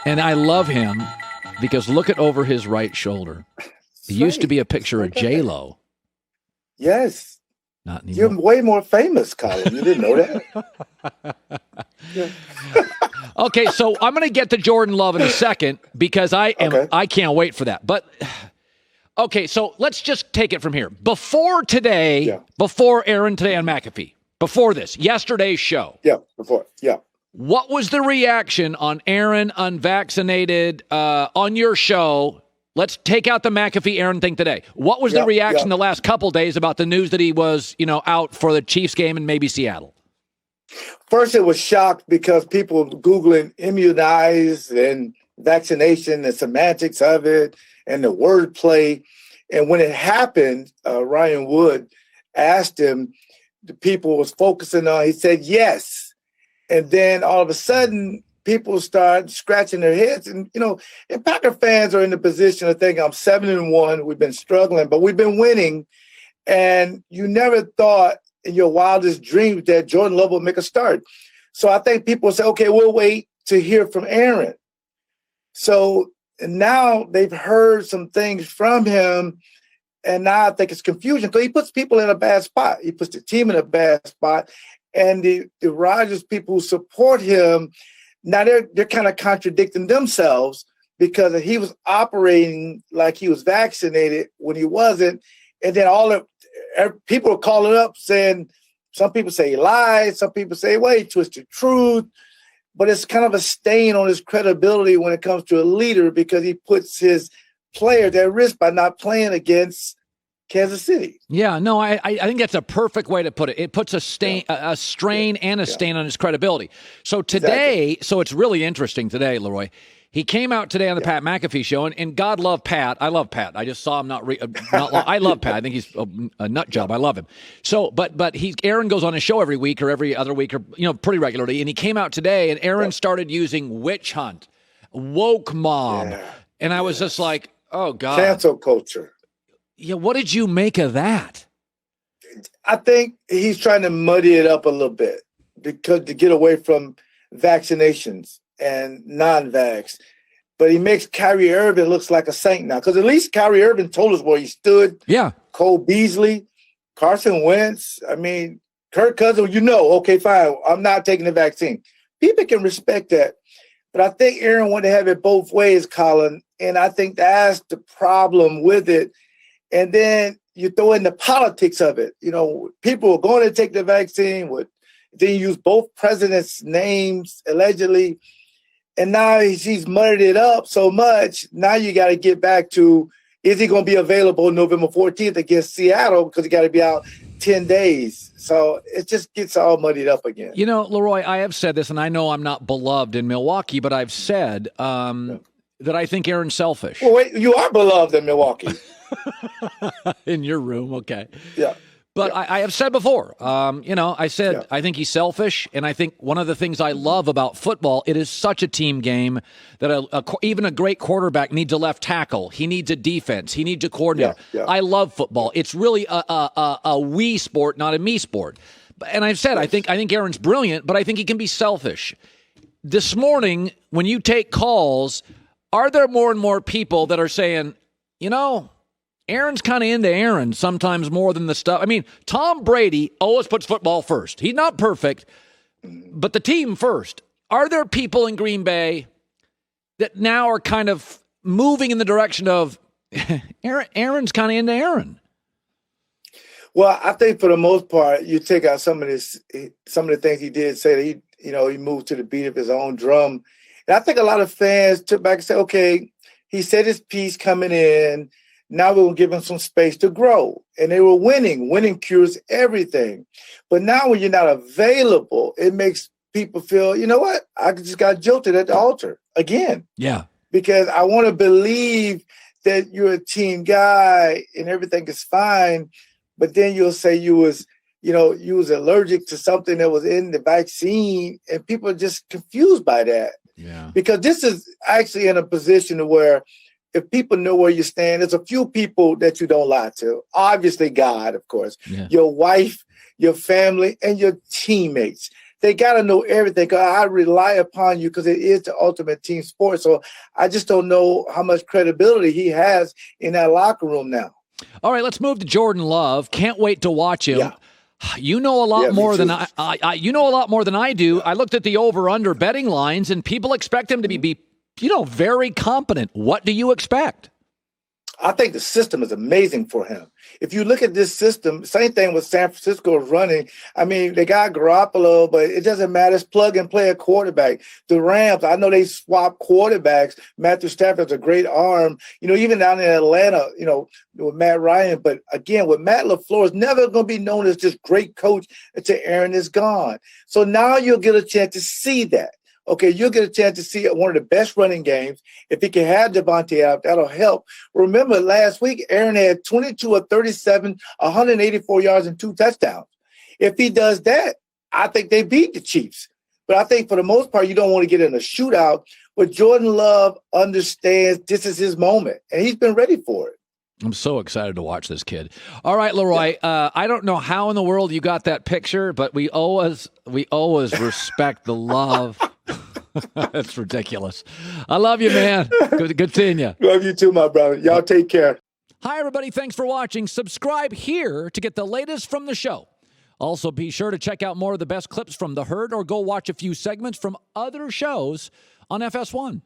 And I love him because look at over his right shoulder. It used to be a picture of J-Lo. Yes. Not anymore. You're way more famous, Colin. You didn't know that. Yeah. Okay, so I'm going to get to Jordan Love in a second because I can't wait for that. But okay, so let's just take it from here. Before today, before Aaron today on McAfee, before this, yesterday's show. Yeah, before. Yeah. What was the reaction on Aaron unvaccinated on your show? Let's take out the McAfee Aaron thing today. What was the reaction the last couple days about the news that he was, out for the Chiefs game and maybe Seattle? First, it was shocked because people were Googling immunized and vaccination, the semantics of it, and the wordplay. And when it happened, Ryan Wood asked him, the people was focusing on, he said yes. And then all of a sudden, people start scratching their heads. And, and Packer fans are in the position of thinking, I'm 7-1. We've been struggling, but we've been winning. And you never thought in your wildest dreams that Jordan Love would make a start. So I think people say, okay, we'll wait to hear from Aaron. So now they've heard some things from him. And now I think it's confusion because he puts people in a bad spot. He puts the team in a bad spot. And the Rodgers people who support him, now they're kind of contradicting themselves because he was operating like he was vaccinated when he wasn't. And then people are calling up saying, some people say he lied, some people say, well, he twisted truth. But it's kind of a stain on his credibility when it comes to a leader because he puts his players at risk by not playing against Kansas City. Yeah, no, I think that's a perfect way to put it. It puts a strain and a stain on his credibility. So today, so it's really interesting today, LeRoy. He came out today on the Pat McAfee Show, and God love Pat. I love Pat. I just saw him I love Pat. I think he's a nut job. I love him. So, but Aaron goes on his show every week or every other week or pretty regularly, and he came out today, and Aaron started using witch hunt, woke mob, and I was just like, oh God, cancel culture. Yeah, what did you make of that? I think he's trying to muddy it up a little bit because to get away from vaccinations and non-vax. But he makes Kyrie Irving looks like a saint now because at least Kyrie Irving told us where he stood. Yeah. Cole Beasley, Carson Wentz. I mean, Kirk Cousins, okay, fine. I'm not taking the vaccine. People can respect that. But I think Aaron wanted to have it both ways, Colin. And I think that's the problem with it. And then you throw in the politics of it. People are going to take the vaccine. Then you use both presidents' names, allegedly. And now he's muddied it up so much. Now you got to get back to, is he going to be available November 14th against Seattle? Because he got to be out 10 days. So it just gets all muddied up again. LeRoy, I have said this, and I know I'm not beloved in Milwaukee, but I've said that I think Aaron's selfish. Well, wait, you are beloved in Milwaukee. In your room, okay. Yeah. But I have said before, I said I think he's selfish, and I think one of the things I love about football, it is such a team game that even a great quarterback needs a left tackle. He needs a defense. He needs a coordinator. Yeah. I love football. It's really a we sport, not a me sport. And I've said I think Aaron's brilliant, but I think he can be selfish. This morning, when you take calls, are there more and more people that are saying, Aaron's kind of into Aaron sometimes more than the stuff. I mean, Tom Brady always puts football first. He's not perfect, but the team first. Are there people in Green Bay that now are kind of moving in the direction of Aaron's kind of into Aaron? Well, I think for the most part, you take out some of the things he did say that he moved to the beat of his own drum. And I think a lot of fans took back and said, okay, he said his piece coming in. Now we're going to give him some space to grow. And they were winning. Winning cures everything. But now when you're not available, it makes people feel, you know what? I just got jilted at the altar again. Yeah. Because I want to believe that you're a team guy and everything is fine. But then you'll say you was allergic to something that was in the vaccine. And people are just confused by that. Yeah. Because this is actually in a position where if people know where you stand, there's a few people that you don't lie to. Obviously, God, of course, your wife, your family, and your teammates. they got to know everything. 'Cause I rely upon you because it is the ultimate team sport. So I just don't know how much credibility he has in that locker room now. All right, let's move to Jordan Love. Can't wait to watch him. Yeah. You know a lot more than you know a lot more than I do. I looked at the over/under betting lines, and people expect him to be very competent. What do you expect? I think the system is amazing for him. If you look at this system, same thing with San Francisco running. I mean, they got Garoppolo, but it doesn't matter. It's plug and play a quarterback. The Rams, I know they swap quarterbacks. Matthew Stafford's a great arm. Even down in Atlanta, with Matt Ryan. But again, with Matt LaFleur, is never going to be known as this great coach until Aaron is gone. So now you'll get a chance to see that. Okay, you'll get a chance to see one of the best running games. If he can have Devontae out, that'll help. Remember, last week, Aaron had 22 of 37, 184 yards and 2 touchdowns. If he does that, I think they beat the Chiefs. But I think for the most part, you don't want to get in a shootout. But Jordan Love understands this is his moment, and he's been ready for it. I'm so excited to watch this kid. All right, LeRoy, I don't know how in the world you got that picture, but we always respect the love. That's ridiculous. I love you, man. Good seeing you. Love you too, my brother. Y'all take care. Hi, everybody. Thanks for watching. Subscribe here to get the latest from the show. Also, be sure to check out more of the best clips from The Herd or go watch a few segments from other shows on FS1.